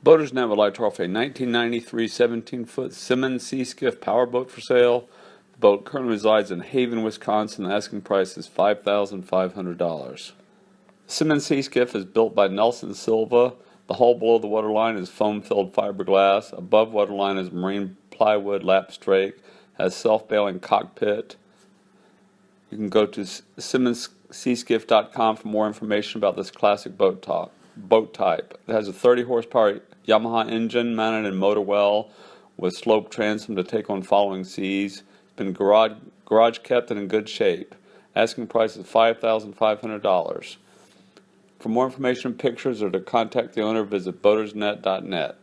Boaters Net would like to offer a 1993 17-foot Simmons Sea Skiff powerboat for sale. The boat currently resides in Haven, Wisconsin. The asking price is $5,500. The Simmons Sea Skiff is built by Nelson Silva. The hull below the waterline is foam-filled fiberglass. Above waterline is marine plywood lap strake. Has self-bailing cockpit. You can go to SimmonsSeaSkiff.com for more information about this classic boat type. It has a 30 horsepower Yamaha engine mounted in motor well with slope transom to take on following seas. It's been garage kept and in good shape. Asking price is $5,500. For more information and pictures or to contact the owner, visit boatersnet.net.